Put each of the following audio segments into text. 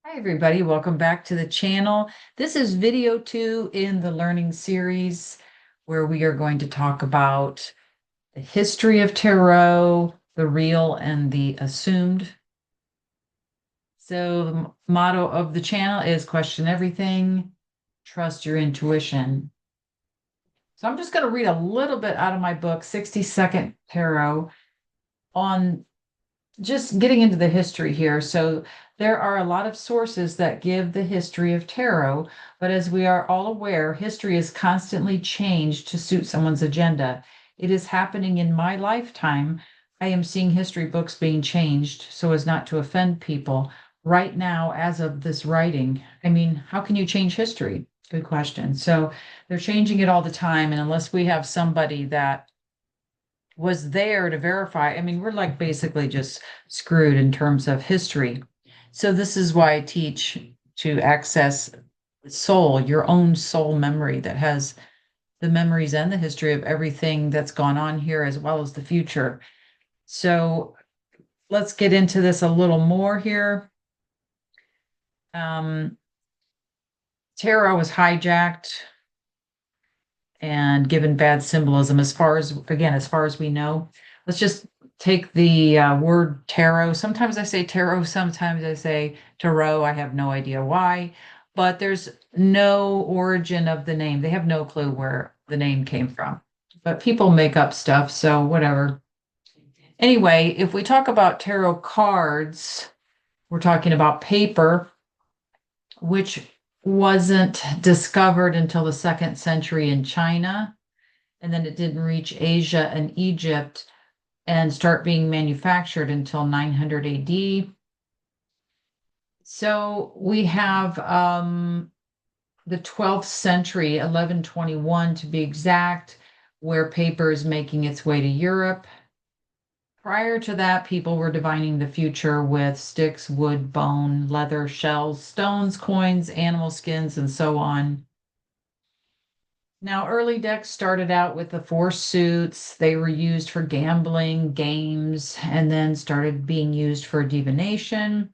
Hi, everybody. Welcome back to the channel. This is video 2 in the learning series where we are going to talk about the history of tarot, the real and the assumed. So the motto of the channel is question everything, trust your intuition. So I'm just going to read a little bit out of my book, 60-Second Tarot, on just getting into the history here. So there are a lot of sources that give the history of tarot, but as we are all aware, history is constantly changed to suit someone's agenda. It is happening in my lifetime. I am seeing history books being changed so as not to offend people right now as of this writing. I mean, how can you change history? Good question. So they're changing it all the time, and unless we have somebody that was there to verify. I mean, we're like basically just screwed in terms of history. So this is why I teach to access soul, your own soul memory that has the memories and the history of everything that's gone on here as well as the future. So let's get into this a little more here. Um, Tarot was hijacked and given bad symbolism as far as, again, as far as we know. Let's just take the word tarot. Sometimes I say tarot, sometimes I say tarot. I have no idea why, but there's no origin of the name. They have no clue where the name came from, but people make up stuff, so whatever. Anyway, if we talk about tarot cards, we're talking about paper, which wasn't discovered until the second century in China, and then it didn't reach Asia and Egypt and start being manufactured until 900 AD. So we have the 12th century, 1121 to be exact, where paper is making its way to Europe. Prior to that, people were divining the future with sticks, wood, bone, leather, shells, stones, coins, animal skins, and so on. Now, early decks started out with the four suits. They were used for gambling, games, and then started being used for divination.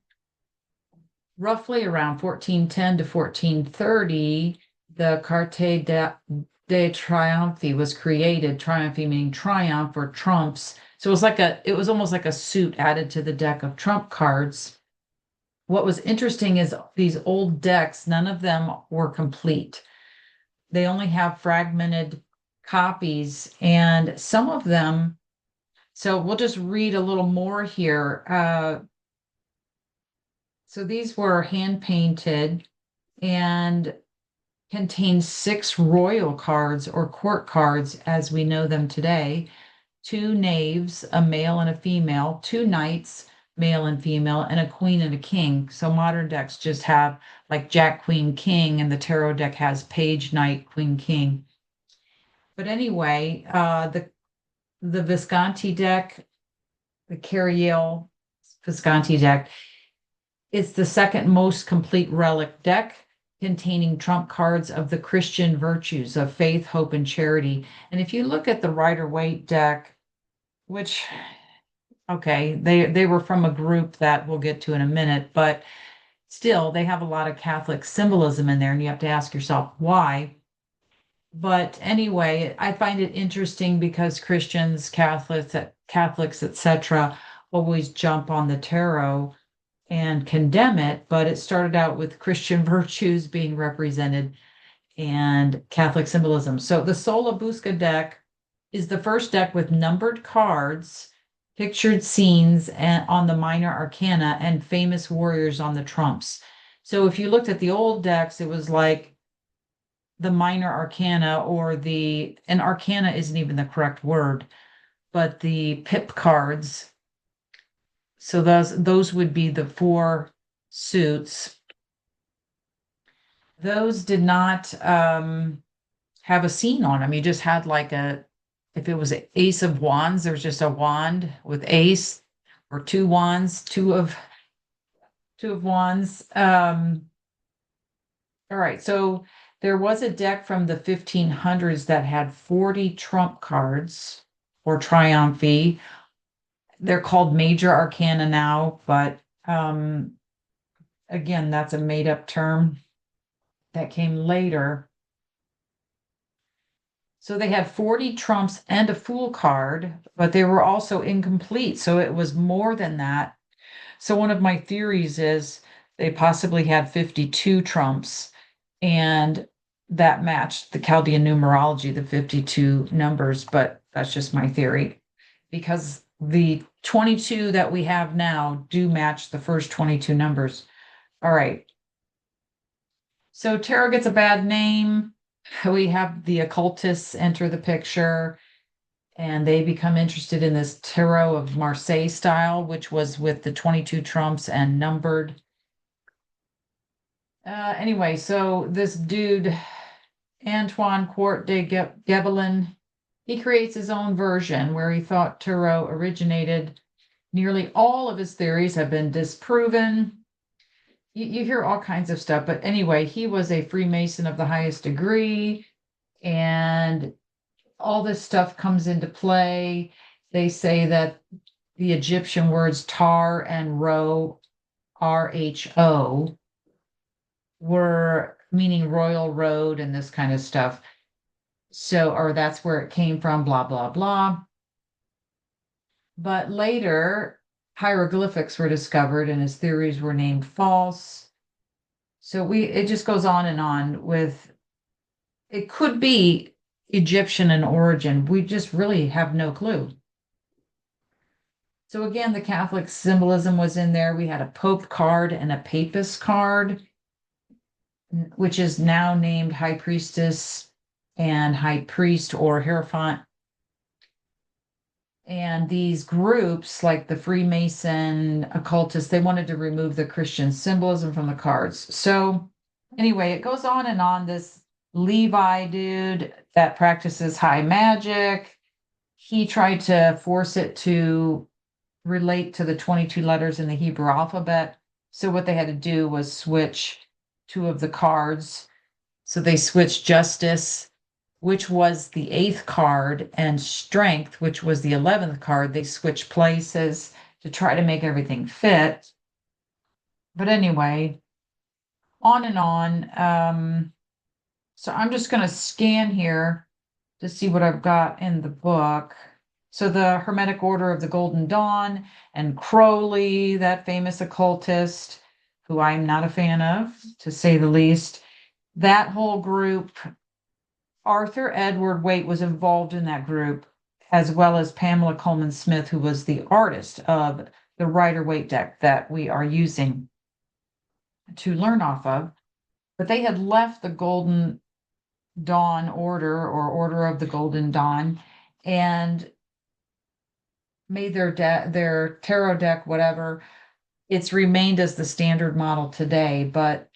Roughly around 1410 to 1430, the Carte de Triomphe was created. Triomphe meaning triumph or trumps. So it was almost like a suit added to the deck of trump cards. What was interesting is these old decks, none of them were complete. They only have fragmented copies, and some of them. So we'll just read a little more here. So these were hand painted and contain six royal cards or court cards as we know them today, two knaves, a male and a female, two knights, male and female, and a queen and a king. So modern decks just have like Jack, Queen, King, and the tarot deck has Page, Knight, Queen, King. But anyway, the Visconti deck, the Carriel Visconti deck, is the second most complete relic deck containing trump cards of the Christian virtues of faith, hope, and charity. And if you look at the Rider-Waite deck, which, okay, they were from a group that we'll get to in a minute, but still they have a lot of Catholic symbolism in there, and you have to ask yourself why. But anyway, I find it interesting because Christians, Catholics, etc., always jump on the tarot and condemn it, but it started out with Christian virtues being represented and Catholic symbolism. So the Sola Busca deck is the first deck with numbered cards, pictured scenes on the minor arcana, and famous warriors on the trumps. So if you looked at the old decks, it was like the minor arcana and arcana isn't even the correct word, but the pip cards. So those would be the four suits. Those did not have a scene on them. You just had if it was an ace of wands, there was just a wand with ace, or two wands, two of wands. All right, so there was a deck from the 1500s that had 40 trump cards or triumphi. They're called major arcana now, but Again, that's a made up term that came later. So they had 40 trumps and a fool card, but they were also incomplete. So it was more than that. So one of my theories is they possibly had 52 trumps, and that matched the Chaldean numerology, the 52 numbers, but that's just my theory because the 22 that we have now do match the first 22 numbers. All right. So tarot gets a bad name. We have the occultists enter the picture and they become interested in this tarot of Marseille style, which was with the 22 trumps and numbered. Anyway, so this dude, Antoine Quart de Gebelin, he creates his own version where he thought tarot originated. Nearly all of his theories have been disproven. You hear all kinds of stuff, but anyway, he was a Freemason of the highest degree, and all this stuff comes into play. They say that the Egyptian words tar and ro, RHO, were meaning royal road and this kind of stuff. So, or that's where it came from, blah, blah, blah. But later, hieroglyphics were discovered and his theories were named false. So it just goes on with, it could be Egyptian in origin. We just really have no clue. So again, the Catholic symbolism was in there. We had a Pope card and a Papist card, which is now named High Priestess and High Priest or Hierophant. And these groups, like the Freemason, occultists, they wanted to remove the Christian symbolism from the cards. So anyway, it goes on and on. This Levi dude that practices high magic, he tried to force it to relate to the 22 letters in the Hebrew alphabet. So what they had to do was switch two of the cards. So they switched justice, which was the eighth card, and strength, which was the 11th card. They switched places to try to make everything fit. But anyway, on and on. So I'm just going to scan here to see what I've got in the book. So the Hermetic Order of the Golden Dawn and Crowley, that famous occultist, who I'm not a fan of, to say the least, that whole group, Arthur Edward Waite was involved in that group, as well as Pamela Coleman Smith, who was the artist of the Rider Waite deck that we are using to learn off of. But they had left the Golden Dawn Order or Order of the Golden Dawn and made their tarot deck, whatever. It's remained as the standard model today. But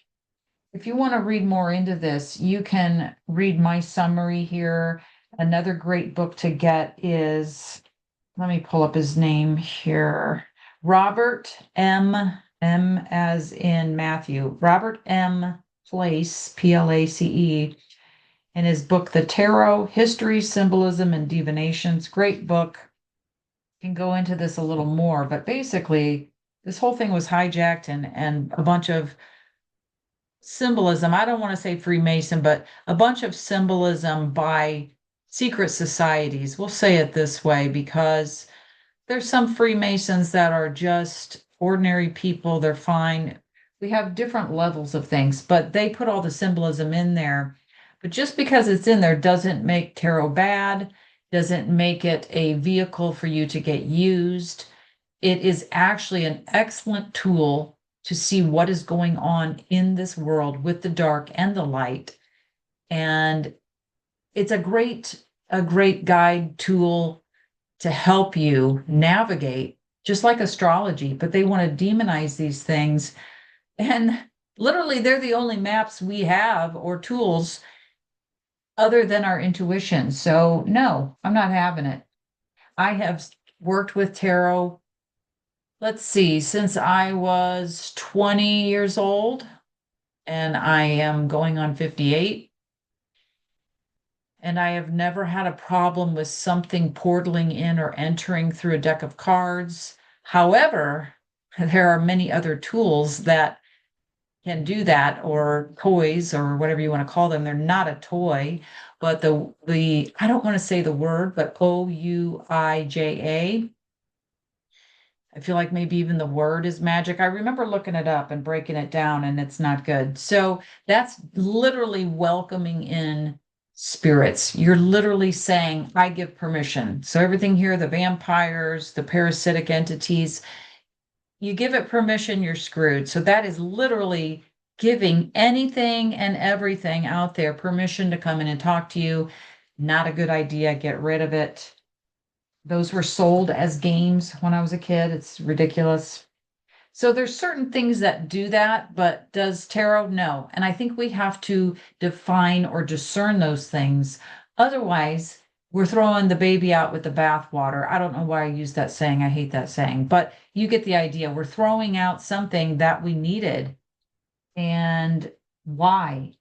if you want to read more into this, you can read my summary here. Another great book to get is, let me pull up his name here. Robert M as in Matthew, Robert M. Place, Place, and his book, The Tarot, History, Symbolism, and Divinations. Great book. Can go into this a little more, but basically, this whole thing was hijacked and a bunch of symbolism. I don't want to say Freemason, but a bunch of symbolism by secret societies. We'll say it this way because there's some Freemasons that are just ordinary people. They're fine. We have different levels of things, but they put all the symbolism in there. But just because it's in there doesn't make tarot bad, doesn't make it a vehicle for you to get used. It is actually an excellent tool to see what is going on in this world with the dark and the light. And it's a great guide tool to help you navigate, just like astrology, but they want to demonize these things. And literally, they're the only maps we have or tools other than our intuition. So, no, I'm not having it. I have worked with tarot, let's see, since I was 20 years old, and I am going on 58. And I have never had a problem with something portaling in or entering through a deck of cards. However, there are many other tools that can do that, or toys or whatever you want to call them. They're not a toy, but the I don't want to say the word, but Ouija. I feel like maybe even the word is magic. I remember looking it up and breaking it down, and it's not good. So that's literally welcoming in spirits. You're literally saying, I give permission. So everything here, the vampires, the parasitic entities, you give it permission, you're screwed. So that is literally giving anything and everything out there permission to come in and talk to you. Not a good idea. Get rid of it. Those were sold as games when I was a kid. It's ridiculous. So there's certain things that do that, but does tarot? No. And I think we have to define or discern those things. Otherwise, we're throwing the baby out with the bathwater. I don't know why I use that saying. I hate that saying, but you get the idea. We're throwing out something that we needed. And why?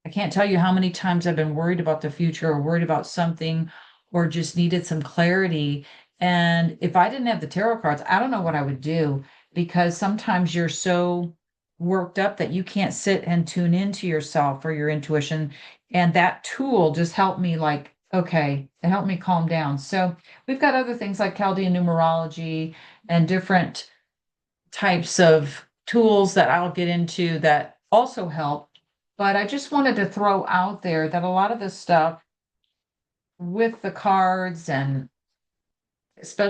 I can't tell you how many times I've been worried about the future or worried about something or just needed some clarity. And if I didn't have the tarot cards, I don't know what I would do, because sometimes you're so worked up that you can't sit and tune into yourself or your intuition. And that tool just helped me, like, okay, it helped me calm down. So we've got other things like Chaldean numerology and different types of tools that I'll get into that also help. But I just wanted to throw out there that a lot of this stuff with the cards and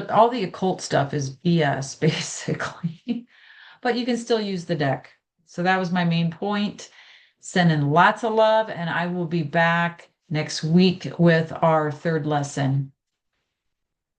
all the occult stuff is BS, basically. But you can still use the deck. So that was my main point. Sending lots of love, and I will be back next week with our third lesson.